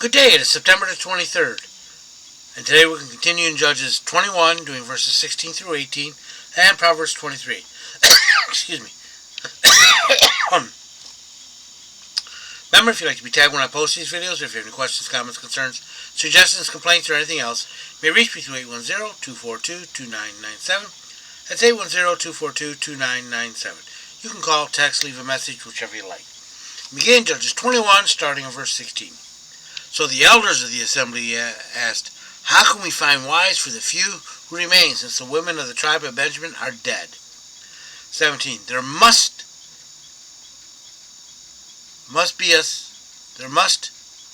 Good day, it is September the 23rd, and today we're going to continue in Judges 21, doing verses 16 through 18, and Proverbs 23. Excuse me. Remember, if you'd like to be tagged when I post these videos, or if you have any questions, comments, concerns, suggestions, complaints, or anything else, you may reach me through 810-242-2997. That's 810-242-2997. You can call, text, leave a message, whichever you like. Begin Judges 21, starting in verse 16. So the elders of the assembly asked, "How can we find wives for the few who remain, since the women of the tribe of Benjamin are dead?" 17. There must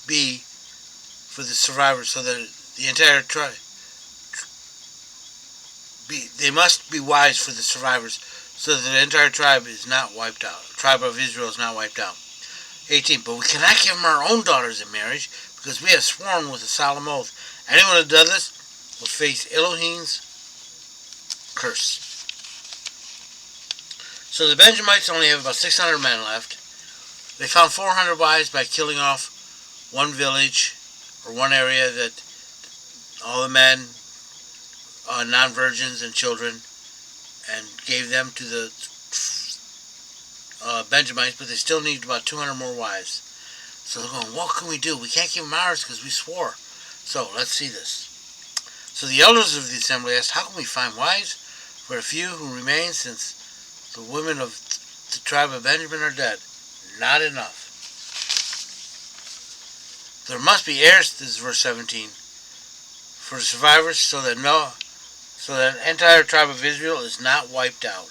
be for the survivors, so that the entire tribe. They must be wives for the survivors, so that the entire tribe is not wiped out. The tribe of Israel is not wiped out. 18. But we cannot give them our own daughters in marriage, because we have sworn with a solemn oath. Anyone who does this will face Elohim's curse. So the Benjamites only have about 600 men left. They found 400 wives by killing off one village or one area, that all the men, non-virgins and children, and gave them to the Benjamites, but they still need about 200 more wives. So they're going, what can we do? We can't give them ours because we swore. So let's see this. So the elders of the assembly asked, "How can we find wives for a few who remain, since the women of the tribe of Benjamin are dead?" Not enough. There must be heirs, this is verse 17, for the survivors, so that the entire tribe of Israel is not wiped out.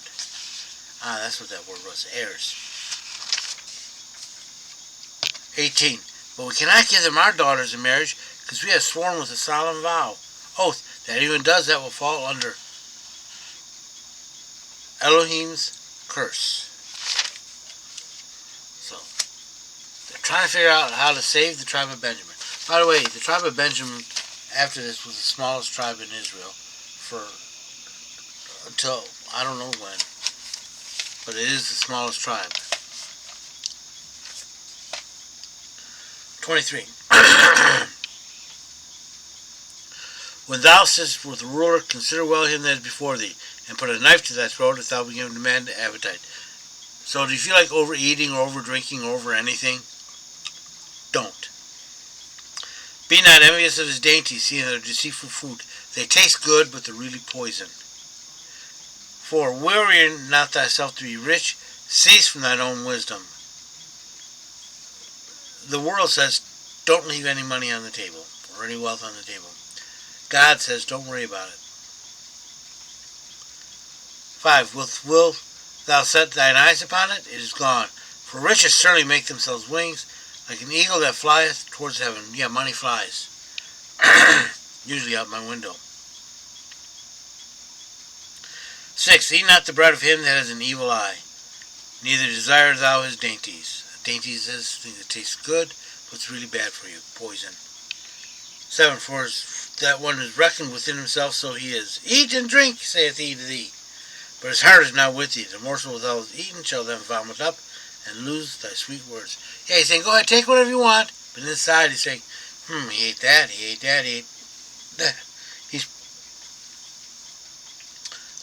That's what that word was, heirs. 18. But we cannot give them our daughters in marriage, because we have sworn with a solemn oath, that anyone does that will fall under Elohim's curse. So, they're trying to figure out how to save the tribe of Benjamin. By the way, the tribe of Benjamin, after this, was the smallest tribe in Israel until I don't know when, but it is the smallest tribe. 23. When thou sittest with a ruler, consider well him that is before thee, and put a knife to thy throat if thou be given to man to appetite. So do you feel like overeating or over drinking or over anything? Don't. Be not envious of his dainties, seeing that are deceitful food. They taste good, but they're really poison. 4. Weary not thyself to be rich, cease from thine own wisdom. The world says, don't leave any money on the table, or any wealth on the table. God says, don't worry about it. 5. Wilt thou set thine eyes upon it? It is gone. For riches certainly make themselves wings, like an eagle that flieth towards heaven. Yeah, money flies. Usually out my window. 6. Eat not the bread of him that has an evil eye, neither desire thou his dainties. Dainties is something that tastes good, but it's really bad for you. Poison. 7. For that one is reckoned within himself, so he is. Eat and drink, saith he to thee. But his heart is not with thee. The morsel thou hast eaten shall then vomit up, and lose thy sweet words. Yeah, he's saying, go ahead, take whatever you want. But inside he's saying, he ate that, he ate that, he ate that. He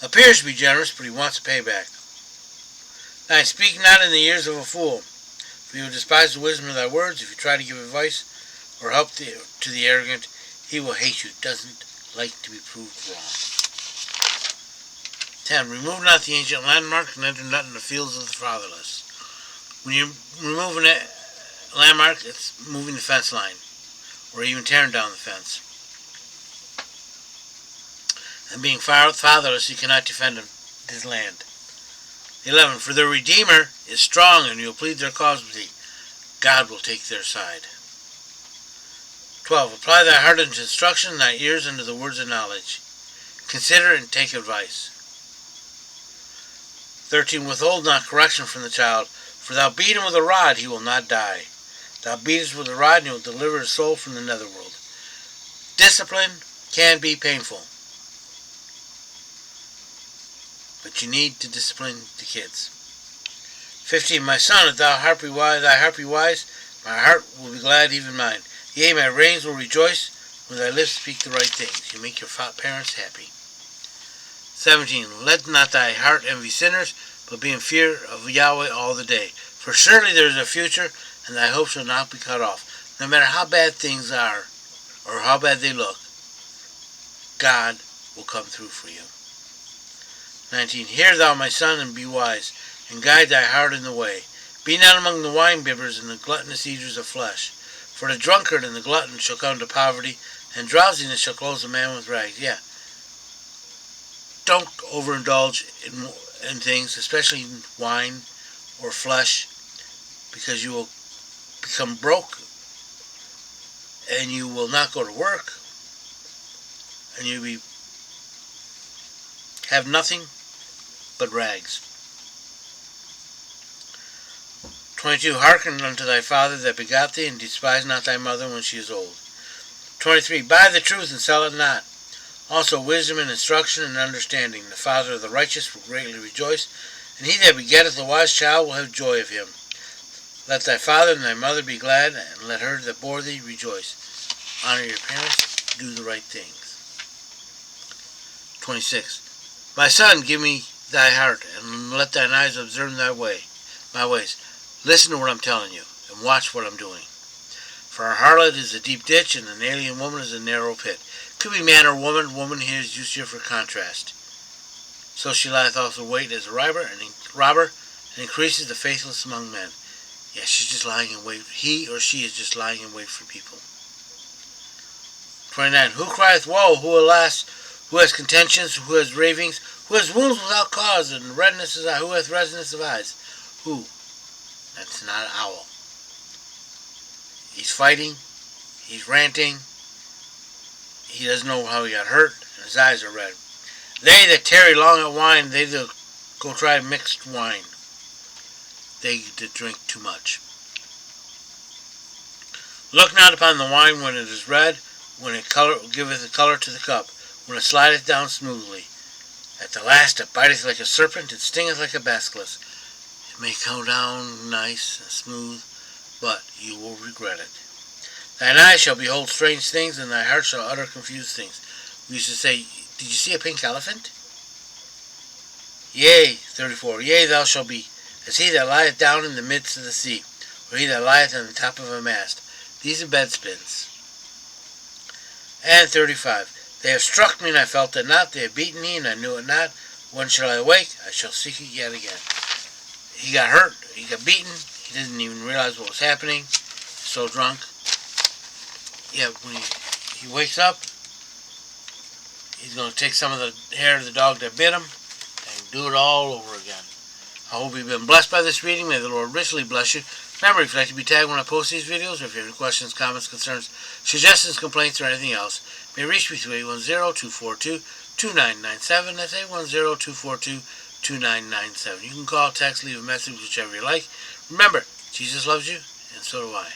appears to be generous, but he wants a payback. 9. Speak not in the ears of a fool. For you will despise the wisdom of thy words. If you try to give advice or help to the arrogant, he will hate you. Doesn't like to be proved wrong. 10. Remove not the ancient landmark, and enter not in the fields of the fatherless. When you remove a landmark, it's moving the fence line, or even tearing down the fence. And being fatherless, you cannot defend his land. 11. For their Redeemer is strong, and you will plead their cause with thee. God will take their side. 12. Apply thy heart unto instruction, and thy ears unto the words of knowledge. Consider and take advice. 13. Withhold not correction from the child, for thou beat him with a rod, he will not die. Thou beatest with a rod, and he will deliver his soul from the netherworld. Discipline can be painful, but you need to discipline the kids. 15. My son, if thy heart be wise, my heart will be glad, even mine. Yea, my reins will rejoice when thy lips speak the right things. You make your parents happy. 17. Let not thy heart envy sinners, but be in fear of Yahweh all the day. For surely there is a future, and thy hope shall not be cut off. No matter how bad things are, or how bad they look, God will come through for you. 19. Hear thou, my son, and be wise, and guide thy heart in the way. Be not among the wine-bibbers and the gluttonous eaters of flesh. For the drunkard and the glutton shall come to poverty, and drowsiness shall clothe a man with rags. Yeah. Don't overindulge in things, especially in wine or flesh, because you will become broke, and you will not go to work, and you will have nothing but rags. 22. Hearken unto thy father that begot thee, and despise not thy mother when she is old. 23. Buy the truth and sell it not. Also wisdom and instruction and understanding. The father of the righteous will greatly rejoice, and he that begetteth a wise child will have joy of him. Let thy father and thy mother be glad, and let her that bore thee rejoice. Honor your parents, do the right things. 26. My son, give me thy heart, and let thine eyes observe my ways. Listen to what I'm telling you, and watch what I'm doing. For a harlot is a deep ditch, and an alien woman is a narrow pit. Could be man or woman. Woman here is used here for contrast. So she lieth also wait as a robber, and increases the faithless among men. Yeah, she's just lying in wait. He or she is just lying in wait for people. 29. Who crieth woe? Who alas? Who has contentions? Who has ravings? Who has wounds without cause, and redness of eye? Who hath redness of eyes? Who? That's not an owl. He's fighting. He's ranting. He doesn't know how he got hurt, and his eyes are red. They that tarry long at wine, they that go try mixed wine. They that drink too much. Look not upon the wine when it is red, when it giveth a color to the cup, when it slideth down smoothly. At the last it biteth like a serpent, it stingeth like a basilisk. It may come down nice and smooth, but you will regret it. Thine eyes shall behold strange things, and thy heart shall utter confused things. We used to say, did you see a pink elephant? Yea, 34. Yea, thou shalt be as he that lieth down in the midst of the sea, or he that lieth on the top of a mast. These are bedspins. And 35. They have struck me, and I felt it not. They have beaten me, and I knew it not. When shall I awake? I shall seek it yet again. He got hurt. He got beaten. He didn't even realize what was happening. So drunk. Yeah, when he wakes up, he's going to take some of the hair of the dog that bit him and do it all over again. I hope you've been blessed by this reading. May the Lord richly bless you. Remember, if you'd like to be tagged when I post these videos, or if you have any questions, comments, concerns, suggestions, complaints, or anything else, you may reach me through 810-242-2997. That's 810-242-2997. You can call, text, leave a message, whichever you like. Remember, Jesus loves you, and so do I.